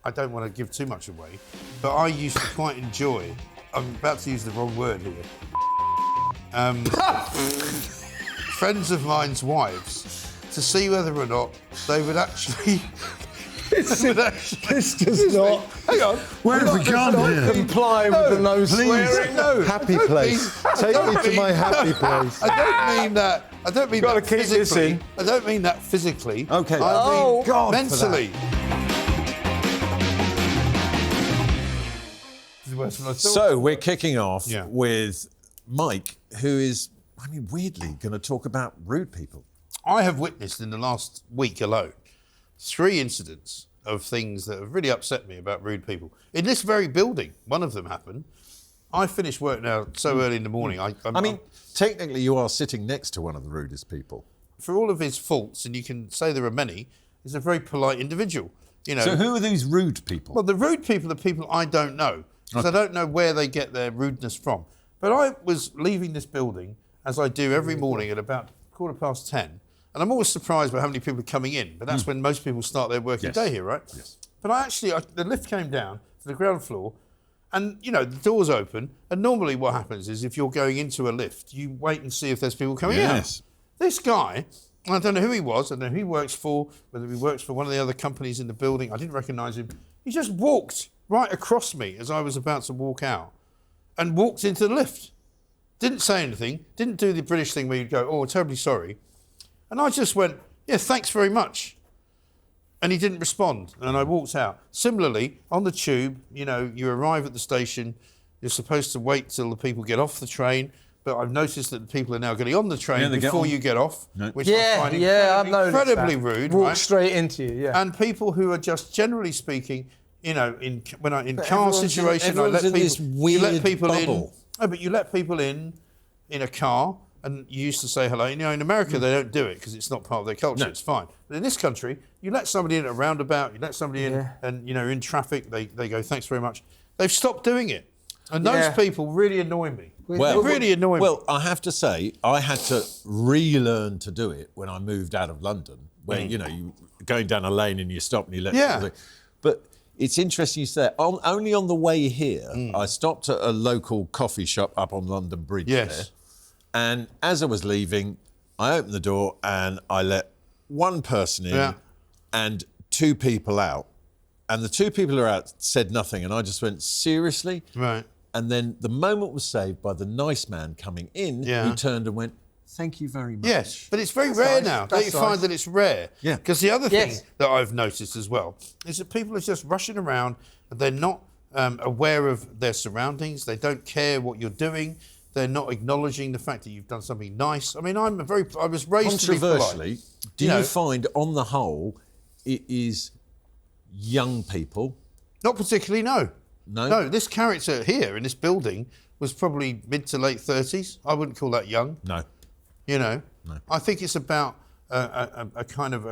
I don't want to give too much away, but I used to quite enjoy, I'm about to use the wrong word here, friends of mine's wives, to see whether or not they would actually... This does not... Hang on. Where have we gone here? Comply with the no swearing. No, Happy place. Take me to my happy place. I don't mean that. I don't mean Gotta that keep this physically. in. I don't mean that physically. Okay. I Oh, mean God, mentally. So we're kicking off Yeah. with Mike, who is, weirdly going to talk about rude people. I have witnessed in the last week alone 3 incidents of things that have really upset me about rude people. In this very building, one of them happened. I finished work now so early in the morning. Technically you are sitting next to one of the rudest people. For all of his faults, and you can say there are many, he's a very polite individual. You know. So who are these rude people? Well, the rude people are people I don't know, because I don't know where they get their rudeness from. But I was leaving this building, as I do every morning at about 10:15, and I'm always surprised by how many people are coming in, but that's when most people start their working day here, right? Yes. But the lift came down to the ground floor, and, the door's open, and normally what happens is if you're going into a lift, you wait and see if there's people coming out. Yes. This guy, I don't know who he was, I don't know who he works for, whether he works for one of the other companies in the building, I didn't recognise him. He just walked right across me as I was about to walk out and walked into the lift. Didn't say anything, didn't do the British thing where you'd go, oh, terribly sorry. And I just went, yeah, thanks very much. And he didn't respond, and I walked out. Similarly, on the tube, you arrive at the station, you're supposed to wait till the people get off the train, but I've noticed that the people are now getting on the train before you get off, which I find incredibly rude. Walk straight into you, yeah. And people who are just generally speaking, in car situation, I let people, this weird you let people bubble. in. No, but you let people in a car, and you used to say hello. In America, they don't do it because it's not part of their culture. No. It's fine. But in this country, you let somebody in at a roundabout, you let somebody in, and in traffic, they go, thanks very much. They've stopped doing it. And those people really annoy me. They really annoy me. Well, I have to say, I had to relearn to do it when I moved out of London, where, you going down a lane and you stop and you let people in. But it's interesting you say that. Only on the way here, I stopped at a local coffee shop up on London Bridge there. And as I was leaving, I opened the door and I let one person in and 2 people out. And the 2 people who are out said nothing. And I just went, seriously? Right. And then the moment was saved by the nice man coming in who turned and went, thank you very much. Yes, but it's very rare now. Don't you find that it's rare? Yeah. Because the other thing that I've noticed as well is that people are just rushing around and they're not aware of their surroundings. They don't care what you're doing. They're not acknowledging the fact that you've done something nice. I mean, I was raised to be polite. Controversially, do you find on the whole it is young people? Not particularly, no. No? No, this character here in this building was probably mid to late 30s. I wouldn't call that young. No. No. I think it's about a kind of,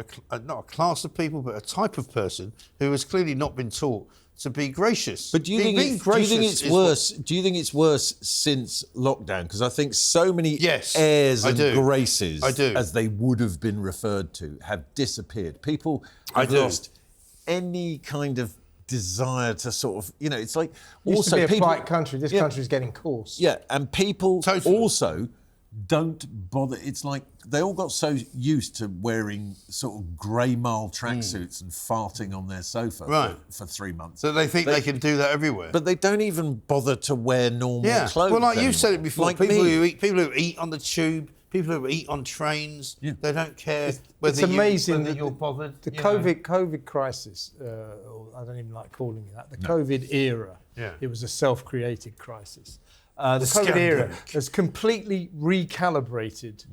not a class of people, but a type of person who has clearly not been taught to be gracious. But do you think it's worse since lockdown? Because I think so many airs and graces, as they would have been referred to, have disappeared. People have lost any kind of desire to sort of, it's like... Used to be a polite country. This country's getting coarse. Yeah, and people also don't bother. It's like they all got so used to wearing sort of grey marl tracksuits and farting on their sofa for 3 months. So they think they can do that everywhere. But they don't even bother to wear normal clothes. Well, like anymore. you said it before, Like people who eat on the tube, people who eat on trains, they don't care whether you're bothered. The COVID crisis, I don't even like calling it that, the COVID era, it was a self-created crisis. The COVID era has completely recalibrated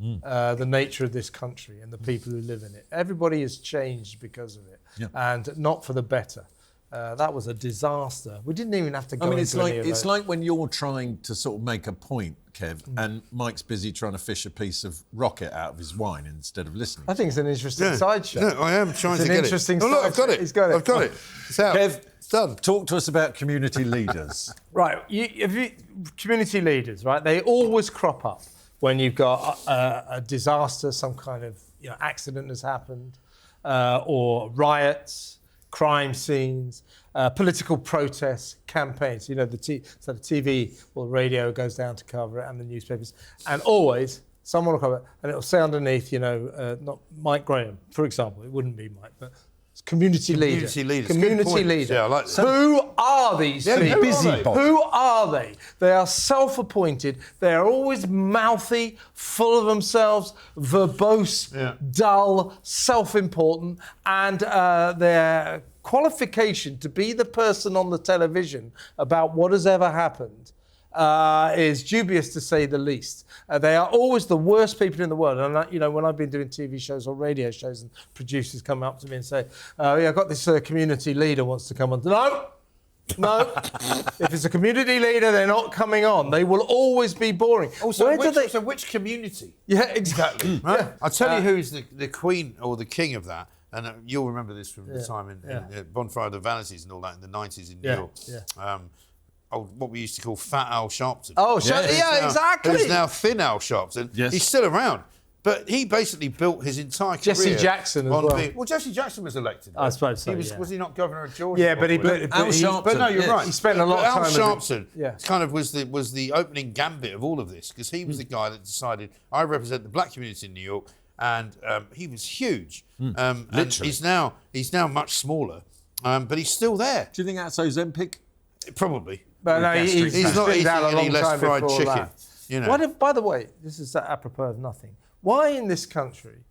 the nature of this country and the people who live in it. Everybody has changed because of it, and not for the better. That was a disaster. We didn't even have to go into any of it's like when you're trying to sort of make a point, Kev, and Mike's busy trying to fish a piece of rocket out of his wine instead of listening. I think it's an interesting sideshow. No, I am trying to get it. It's an interesting sideshow. Look, I've got it. He's got it. I've got it. It's out. Kev, it's done. Talk to us about community leaders. Right, community leaders, right? They always crop up when you've got a disaster, some kind of accident has happened, or riots, crime scenes. political protests, campaigns. You know, so the TV or the radio goes down to cover it, and the newspapers, and always someone will cover it, and it'll say underneath, you know, not Mike Graham, for example. It wouldn't be Mike, but community leader. Community leader. Yeah, I like that. Who are these people? busybody. Who are they? They are self-appointed. They are always mouthy, full of themselves, verbose, dull, self-important, and their qualification to be the person on the television about what has ever happened is dubious, to say the least. They are always the worst people in the world. And you know, when I've been doing TV shows or radio shows, and producers come up to me and say, "Oh, yeah, I've got this community leader wants to come on." No. If it's a community leader, they're not coming on. They will always be boring. Also, which community? Yeah, exactly. Right? Yeah. I'll tell you who's the queen or the king of that. And you'll remember this from the time in Bonfire of the Vanities and all that in the 90s in New York. Yeah. What we used to call Fat Al Sharpton. Oh, exactly. Who's now Thin Al Sharpton. Yes. He's still around. But he basically built his entire career. Jesse Jackson as well. Well, Jesse Jackson was elected. I suppose so, Was he not governor of Georgia? Yeah, but But no, you're right. He spent a lot of time. Al Sharpton kind of was the opening gambit of all of this, because he was the guy that decided, I represent the black community in New York, and he was huge. And he's now much smaller, but he's still there. Do you think that's Ozempic? Probably. But no, he's not eating any less fried chicken. You know. By the way, this is apropos of nothing. Why in this country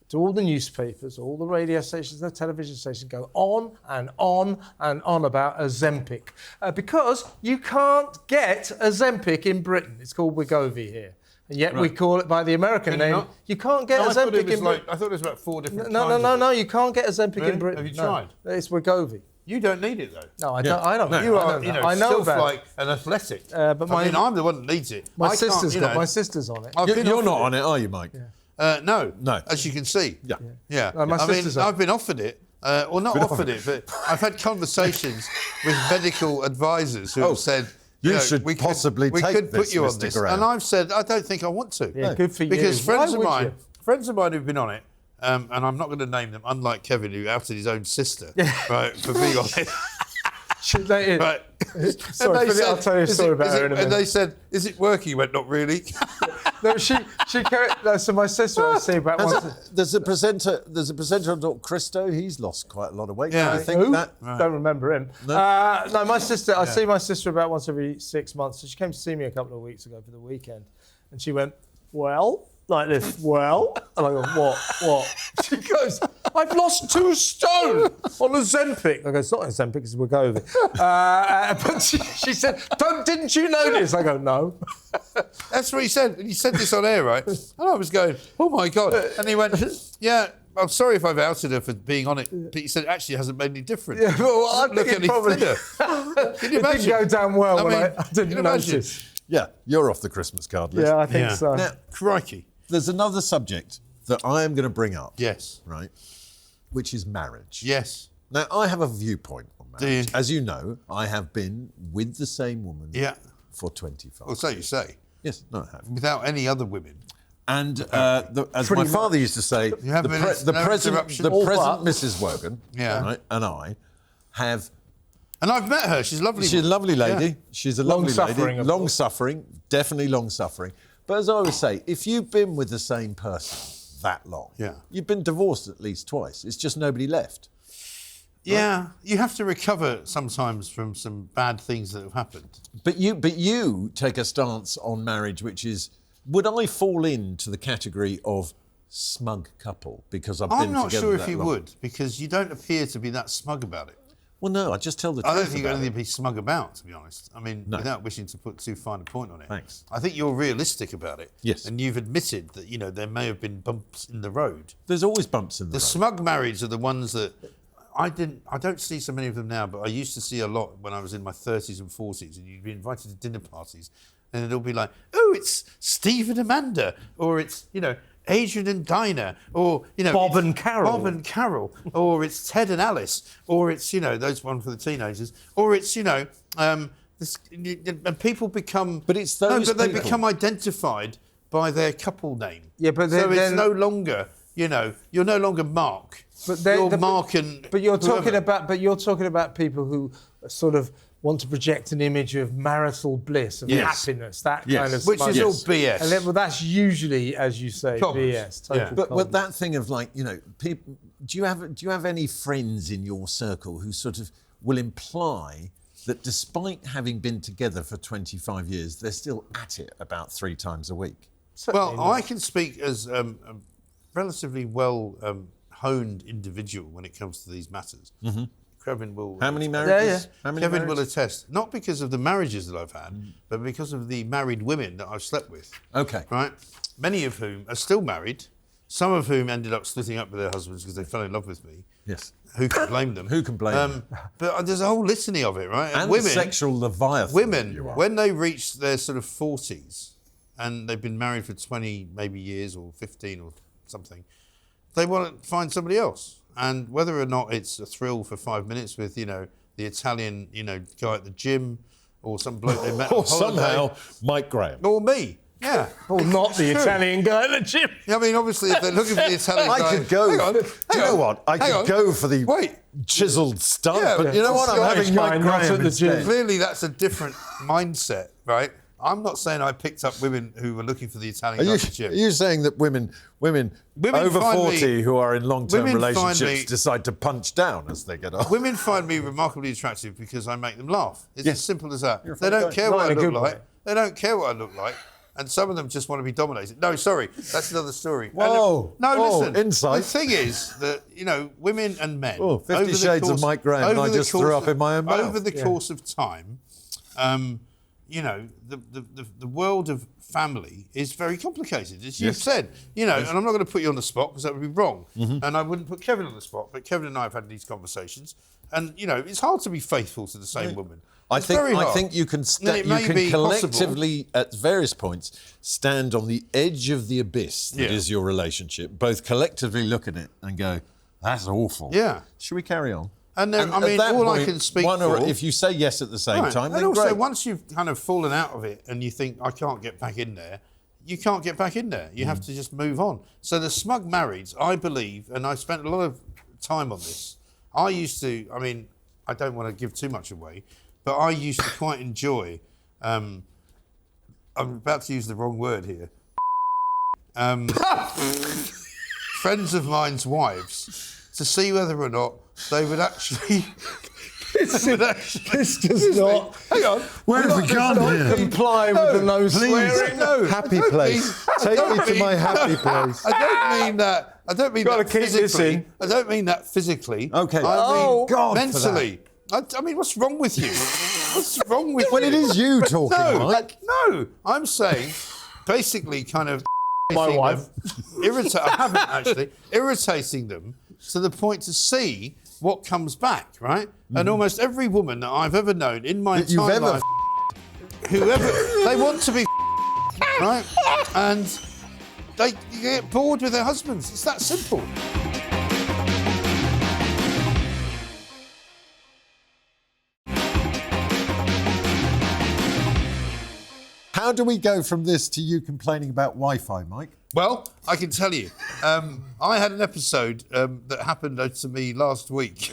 do all the newspapers, all the radio stations, the television stations go on and on and on about Ozempic? Because you can't get Ozempic in Britain. It's called Wegovy here. And yet we call it by the American name. You can't get Ozempic in Britain. I thought it was about 4 different No, you can't get Ozempic in Britain. Have you tried? No, it's Wegovy. You don't need it, though. No, I don't. No, You are, you know, I know still about like an athletic. but I'm the one that needs it. my sister's my sister's on it. You're not on it, are you, Mike? No. No. As you can see. Yeah. My sister's on it. I've been offered it. Or not offered it, but I've had conversations with medical advisors who have said, You should possibly we take could put this, you on Mr. this. Graham. And I've said, I don't think I want to. Yeah, good for you. Because Why friends would of mine who've been on it, and I'm not going to name them, unlike Kevin, who outed his own sister, right, for being on it. Right. Sorry, I'll tell you a story about her in a minute. And they said, "Is it working?" He went, "Not really." No, she carried. So my sister, I see about once. There's a presenter on Dr. Christo. He's lost quite a lot of weight. Yeah. I think Who? that. Don't remember him. No, my sister. I see my sister about once every 6 months. So she came to see me a couple of weeks ago for the weekend, and she went, "Well," like this. "Well," and I go, "What?" She goes, "I've lost 2 stone on Ozempic." I go, "It's not Ozempic, it's Wegovy." But she said, "Didn't you notice?" I go, "No." That's what he said. And he said this on air, right? And I was going, "Oh my God!" And he went, "Yeah, I'm sorry if I've outed her for being on it." But he said, "Actually, it hasn't made any difference." Yeah, well, I Look think at it probably thinner. Can you it imagine? didn't go down well when I can didn't you imagine? notice. Yeah, you're off the Christmas card list. Yeah, I think so. Now, Crikey. there's another subject that I am going to bring up. Yes. Right, which is marriage. Yes. Now, I have a viewpoint on marriage. Do you? As you know, I have been with the same woman for 25 Well, so you say. Yes, no, I have. Without any other women. And as my father used to say, You have the no present interruption? Mrs. Wogan Yeah. and I have... And I've met her. She's a lovely. She's a lovely lady. Yeah. She's a lovely Long-suffering, lady. of Long-suffering, definitely long-suffering. But as I always say, if you've been with the same person that long, you've been divorced at least twice. It's just nobody left. Yeah, you have to recover sometimes from some bad things that have happened. But you take a stance on marriage, which is, would I fall into the category of smug couple because I've been together that long? I'm not sure if you would, because you don't appear to be that smug about it. Well, no, I just tell the truth. I don't think you've got about anything it. to be smug about, to be honest. I mean, No. without wishing to put too fine a point on it. Thanks. I think you're realistic about it. Yes. And you've admitted that, there may have been bumps in the road. There's always bumps in the The road. smug marrieds are the ones that I don't see so many of them now, but I used to see a lot when I was in my 30s and 40s, and you'd be invited to dinner parties, and it'll be like, "Oh, it's Steve and Amanda," or it's, Adrian and Dinah, or, Bob and Carol, or it's Ted and Alice, or it's, those one for the teenagers, or it's, and people become... But it's those they people. become identified by their couple name. Yeah, but so then it's no longer... you're no longer Mark. But you're Mark and. But you're talking whoever. about people who sort of want to project an image of marital bliss, of happiness, that kind of which smug. is all BS. And then, well, that's usually, as you say, BS. Total But that thing of like, people. Do you have any friends in your circle who sort of will imply that despite having been together for 25 years, they're still at it about 3 times a week? Well, I can speak as a relatively well-honed individual when it comes to these matters. Mm-hmm. Kevin will. How many marriages? Yeah. How many Kevin marriages? will attest, not because of the marriages that I've had, but because of the married women that I've slept with. Okay. Right? Many of whom are still married, some of whom ended up splitting up with their husbands because they fell in love with me. Yes. Who can blame them? Who can blame them? But there's a whole litany of it, right? And women, the sexual leviathan. Women, when they reach their sort of 40s and they've been married for 20 maybe years or 15 or something, they want to find somebody else. And whether or not it's a thrill for 5 minutes with, the Italian, guy at the gym or some bloke they met on Or somehow Mike Graham. or me. Yeah. Or not the Italian guy at the gym. I mean, obviously, if they're looking for the Italian guy... I could go. Hang on, Do you know what? I could go for the chiseled stuff, Yeah, but you know what? I'm Scottish having guy Mike not Graham at the gym. instead. Clearly, that's a different mindset, right? I'm not saying I picked up women who were looking for the Italian guy at the gym. Are you saying that women over find 40 who are in long-term women find relationships me- decide to punch down as they get older? Women find me remarkably attractive because I make them laugh. It's as simple as that. They funny don't guy. care Not what I in a look good like. way. They don't care what I look like. And some of them just want to be dominated. No, sorry, that's another story. Whoa. No, Whoa, listen. insight. The thing is that, women and men... Oh, 50 over the Shades of Mike Graham, and over I the just course threw up of- in my own mouth. Over the course of time, the world of family is very complicated, as you've said. And I'm not going to put you on the spot because that would be wrong. And I wouldn't put Kevin on the spot, but Kevin and I have had these conversations. And, it's hard to be faithful to the same woman. It's very hard. I think you can And it may be collectively, at various points, stand on the edge of the abyss that Yeah. is your relationship. Both collectively look at it and go, "That's awful." Yeah. Should we carry on? And at I that all I point, can speak or for... if you say yes at the same Right. time, and then also, great. once you've kind of fallen out of it and you think, I can't get back in there, you can't get back in there. You have to just move on. So the smug marrieds, I believe, and I spent a lot of time on this, I don't want to give too much away, but I used to quite enjoy, I'm about to use the wrong word here, friends of mine's wives, to see whether or not they would actually... This does not. Hang on. Where have we gone here? Comply with the no swearing. No, Happy place. Take me to my happy place. I don't mean that. I don't mean Gotta that keep this physically. in. I don't mean that physically. Okay. I Oh, mean God, for mentally. I mean, what's wrong with you? What's wrong with Well, you? it is you talking, Mike. No, I'm saying basically kind of My wife. I haven't actually irritating them to the point to see what comes back, right? And almost every woman that I've ever known in my That you've entire ever life, whoever they want to be, right? And they get bored with their husbands. It's that simple. How do we go from this to you complaining about Wi-Fi, Mike? Well, I can tell you, I had an episode that happened to me last week.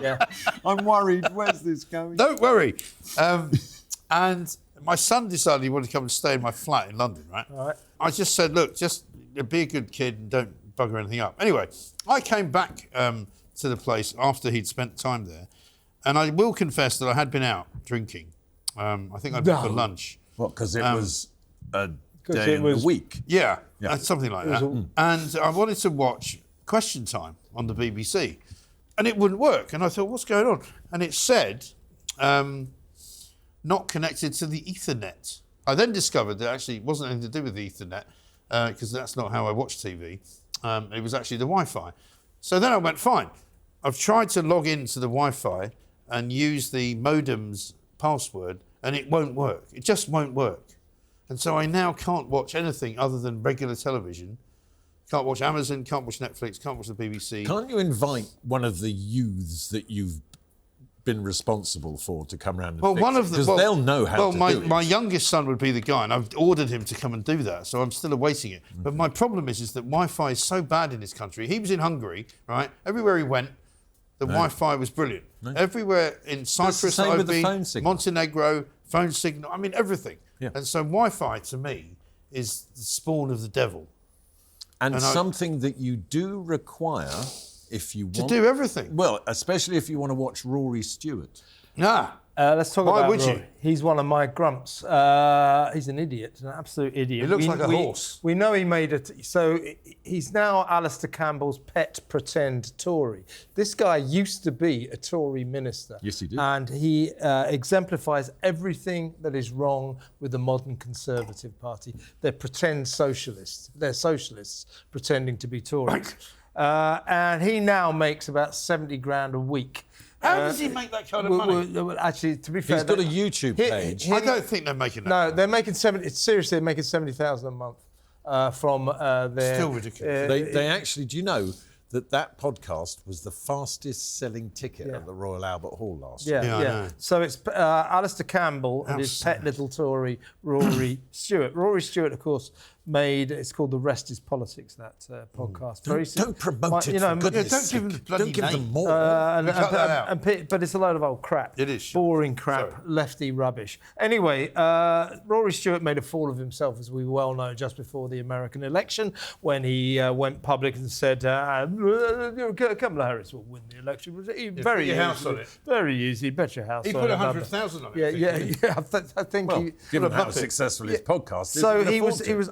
Yeah. I'm worried. Where's this going? Don't worry. And my son decided he wanted to come and stay in my flat in London, right? Right. I just said, look, just be a good kid and don't bugger anything up. Anyway, I came back to the place after he'd spent time there, and I will confess that I had been out drinking. I think I'd been for lunch. What? Because it was a 'cause day it in was- the week. Yeah, something like that. all- And I wanted to watch Question Time on the BBC, and it wouldn't work. And I thought, what's going on? And it said, not connected to the Ethernet. I then discovered that actually it wasn't anything to do with the Ethernet, because that's not how I watch TV. It was actually the Wi-Fi. So then I went, fine. I've tried to log into the Wi-Fi and use the modem's password, and it won't work. It just won't work. And so I now can't watch anything other than regular television. Can't watch Amazon, can't watch Netflix, can't watch the BBC. Can't you invite one of the youths that you've been responsible for to come around and Well, fix one it? of the Because they'll know how to do it. My youngest son would be the guy, and I've ordered him to come and do that, so I'm still awaiting it. But my problem is that Wi-Fi is so bad in this country. He was in Hungary, right? Everywhere he went, the Wi-Fi was brilliant. Everywhere in Cyprus, same with the phone signal. Montenegro, phone signal. I mean, everything. Yeah. And so Wi-Fi, to me, is the spawn of the devil. And something that you do require if you want... To do everything. Well, especially if you want to watch Rory Stewart. Nah. Let's talk Why about would Rory. you? He's one of my grumps. He's an idiot, an absolute idiot. He looks like a horse. We know he made it. So he's now Alastair Campbell's pet pretend Tory. This guy used to be a Tory minister. Yes, he did. And he exemplifies everything that is wrong with the modern Conservative Party. They're pretend socialists. They're socialists pretending to be Tories. And he now makes about 70 grand a week. How does he make that kind of money? Actually, to be fair, He's got a YouTube page. I don't think they're making that. No, they're making 70. Seriously, they're making 70,000 a month from their. Still ridiculous. They actually, do you know that podcast was the fastest selling ticket at the Royal Albert Hall last year? Yeah, I know. So it's Alastair Campbell and his pet little Tory, Rory Stewart. Rory Stewart, of course, it's called The Rest is Politics, that podcast. Don't promote it, for goodness don't sake. give them the bloody Don't give them name. more. Cut that out. But it's a load of old crap. It is. Boring crap, Sorry. lefty rubbish. Anyway, Rory Stewart made a fool of himself, as we well know, just before the American election, when he went public and said, Kamala Harris will win the election. Very your easy. house on it. Very easy. Bet your house He on put it. 100,000 on it. Yeah. I think Well, he. given how Muppet. successful his podcast is, So can he afford was to.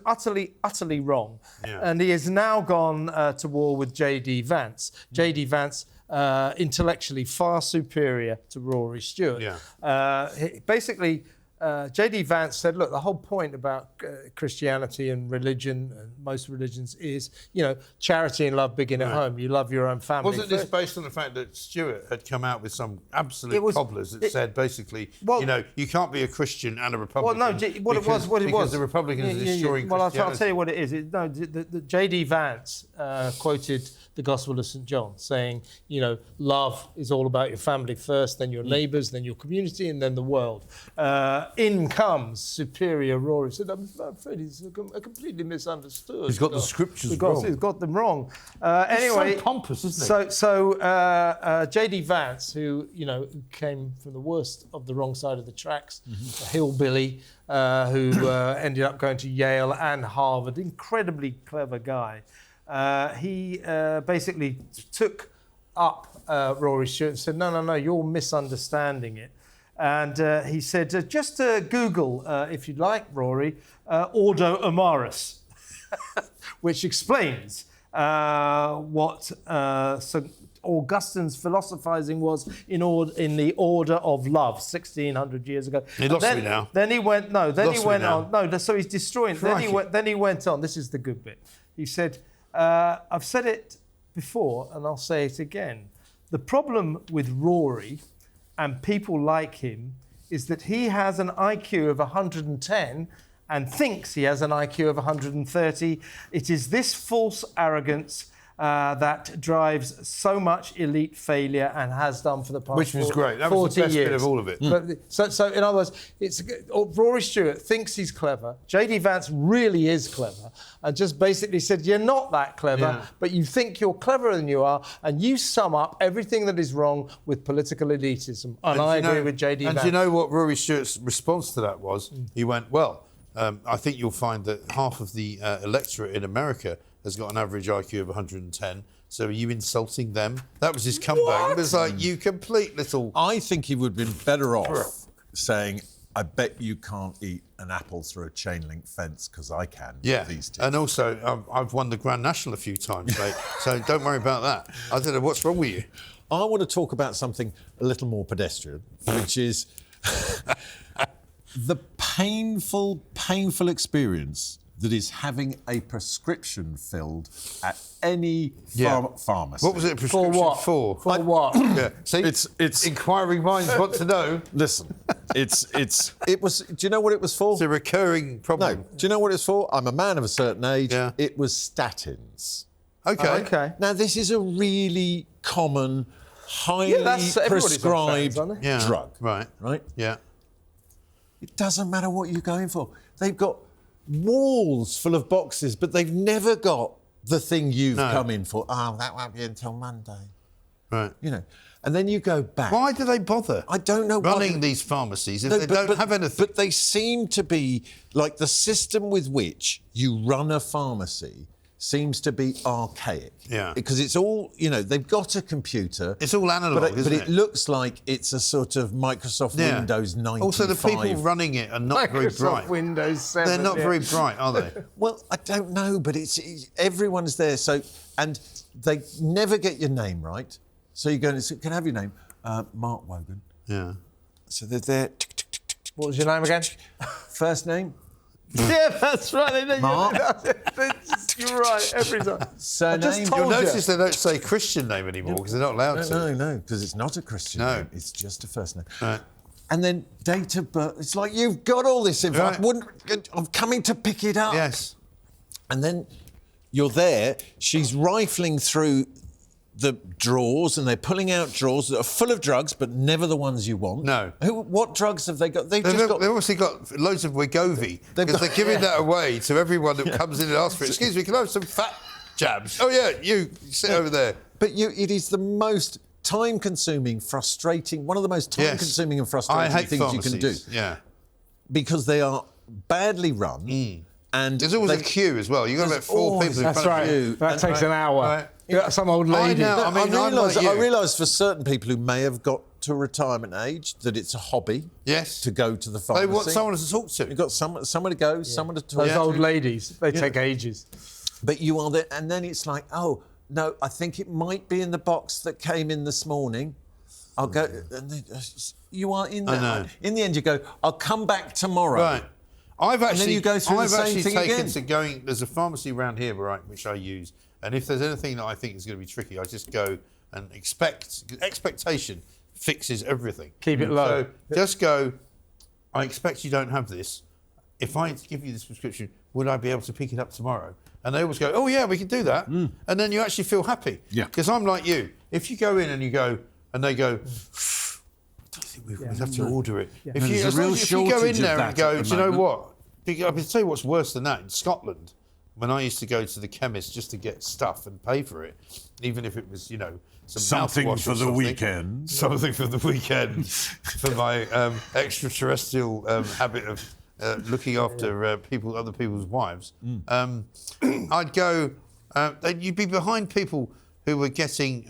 utterly wrong, Yeah. and he has now gone to war with J.D. Vance. J.D. Vance, intellectually far superior to Rory Stewart. Basically, J.D. Vance said, look, the whole point about Christianity and religion, and most religions, is, charity and love begin at home. You love your own family. Wasn't this based on the fact that Stewart had come out with some absolute cobblers that said basically, you can't be a Christian and a Republican? Well, no, because the Republicans are destroying Christianity. I'll tell you what it is. The J.D. Vance quoted the Gospel of St. John, saying, love is all about your family first, then your neighbours, then your community, and then the world. In comes superior Rory. He said, I'm afraid he's completely misunderstood. He's got the scriptures wrong. He's got them wrong. Anyway, so pompous, isn't he? So J.D. Vance, who came from the worst of the wrong side of the tracks, a hillbilly who ended up going to Yale and Harvard, incredibly clever guy. He basically took up Rory Stewart and said, no, you're misunderstanding it. And he said, just Google, if you'd like, Rory, Ordo Amaris, which explains what St. Augustine's philosophizing was in the order of love 1,600 years ago. He lost me now. Then he went, so he's destroying. Crikey. Then he went on, this is the good bit. He said, I've said it before and I'll say it again. The problem with Rory and people like him is that he has an IQ of 110 and thinks he has an IQ of 130. It is this false arrogance that drives so much elite failure and has done for the past 40 years. Which was great. That was the best bit of all of it. But, so in other words, Rory Stewart thinks he's clever. J.D. Vance really is clever and just basically said, you're not that clever, but you think you're cleverer than you are, and you sum up everything that is wrong with political elitism. And I agree with J.D. Vance. And do you know what Rory Stewart's response to that was? He went, I think you'll find that half of the electorate in America has got an average IQ of 110. So are you insulting them? That was his comeback. It was like, you complete little... I think he would have been better off saying, I bet you can't eat an apple through a chain link fence because I can. These days. And also, I've won the Grand National a few times, mate. So don't worry about that. I don't know, what's wrong with you? I want to talk about something a little more pedestrian, which is the painful experience that is having a prescription filled at any pharmacy. What was it a prescription for? For what? Yeah. See, it's inquiring minds want to know. Listen, it was. Do you know what it was for? It's a recurring problem. No. Do you know what it's for? I'm a man of a certain age. Yeah. It was statins. Okay. Okay. Now this is a really common highly prescribed drug. Right. Right? Yeah. It doesn't matter what you're going for. They've got walls full of boxes, but they've never got the thing you've come in for. Oh, that won't be until Monday. Right. You know. And then you go back. Why do they bother? I don't know. Running these pharmacies if they don't have anything. But they seem to be like the system with which you run a pharmacy seems to be archaic. Yeah. Because it's all, they've got a computer. It's all analog, but it looks like it's a sort of Microsoft Windows 95. Also, the people running it are not very bright. Windows 7. They're not very bright, are they? Well, I don't know, but it's everyone's there. So, and they never get your name right. So you go and say, can I have your name? Mark Wogan. Yeah. So they're there. What was your name again? First name? Yeah, that's right. Mark. You're right, every time. Surname? You'll notice they don't say Christian name anymore because they're not allowed to. No, because it's not a Christian name. It's just a first name. Right. And then date of birth. It's like, you've got all this info. Right. I'm coming to pick it up. Yes. And then you're there. She's rifling through the drawers, and they're pulling out drawers that are full of drugs, but never the ones you want. No. What drugs have they got? They've obviously got loads of Wegovy because they're giving that away to everyone that comes in and asks for it. Excuse me, can I have some fat jabs? Oh yeah, you sit over there. But it is the most time-consuming, frustrating, one of the most time-consuming and frustrating things pharmacies. You can do. Yeah. Because they are badly run. And there's always a queue as well. You've got about 4 people in front of you. That takes an hour. Right. You got some old lady. I realise for certain people who may have got to retirement age that it's a hobby. Yes. To go to the pharmacy. They want someone to talk to. You've got someone to go, someone to talk to. Those old ladies, they take ages. But you are there, and then it's like, oh, no, I think it might be in the box that came in this morning. I'll go, and then, you are in there. I know. In the end, you go, I'll come back tomorrow. Right. I've actually taken to going. There's a pharmacy around here, which I use, and if there's anything that I think is going to be tricky, I just go and expectation fixes everything. Keep it low. So just go. I expect you don't have this. If I give you this prescription, would I be able to pick it up tomorrow? And they always go, oh yeah, we can do that, and then you actually feel happy. Yeah. Because I'm like you. If you go in and you go, and they go. I don't think we'd have to order it. Yeah. If you go in there and go, do you know what? I can tell you what's worse than that. In Scotland, when I used to go to the chemist just to get stuff and pay for it, even if it was, something for the weekend. Something for the weekend, for my extraterrestrial habit of looking after other people's wives. I'd go. You'd be behind people who were getting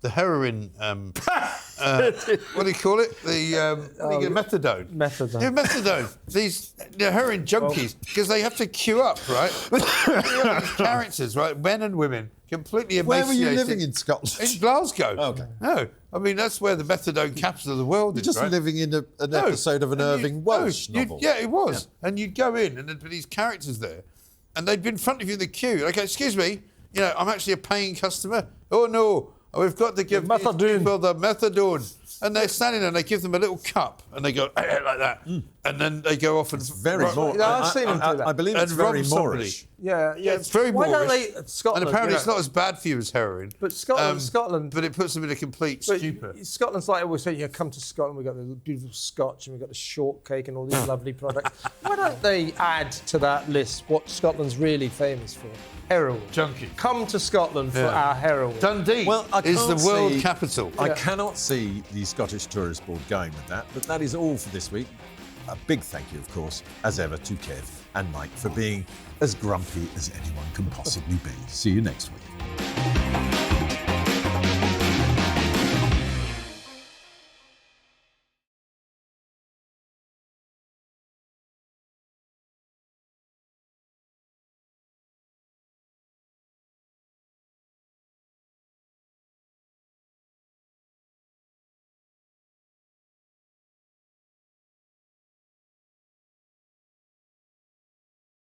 the heroin. What do you call it? Methadone. Methadone. Yeah, methadone. These heroin junkies, because they have to queue up, right? These characters, right? Men and women, completely emaciated. Where were you living in Scotland? In Glasgow. Oh, okay. No, I mean that's where the methadone capital of the world is. You're just living in an episode of an Irving Welsh novel. Yeah, it was. Yeah. And you'd go in, and there'd be these characters there, and they'd be in front of you in the queue. Like, excuse me, I'm actually a paying customer. Oh no. We've got to give these people the methadone. And they're standing there and they give them a little cup and they go like that. And then they go off and... It's very Moorish. I've seen them do that. I believe it's very Moorish. Yeah, it's very Moorish. Why don't they... Scotland, and apparently it's not as bad for you as heroin. But Scotland... But it puts them in a complete stupor. Scotland's like I always say, come to Scotland, we've got the beautiful scotch and we've got the shortcake and all these lovely products. Why don't they add to that list what Scotland's really famous for? Heroin. Junkie. Come to Scotland for our heroin. Dundee is the world capital. I cannot see the Scottish Tourist Board going with that, but that is all for this week. A big thank you, of course, as ever, to Kev and Mike for being as grumpy as anyone can possibly be. See you next week.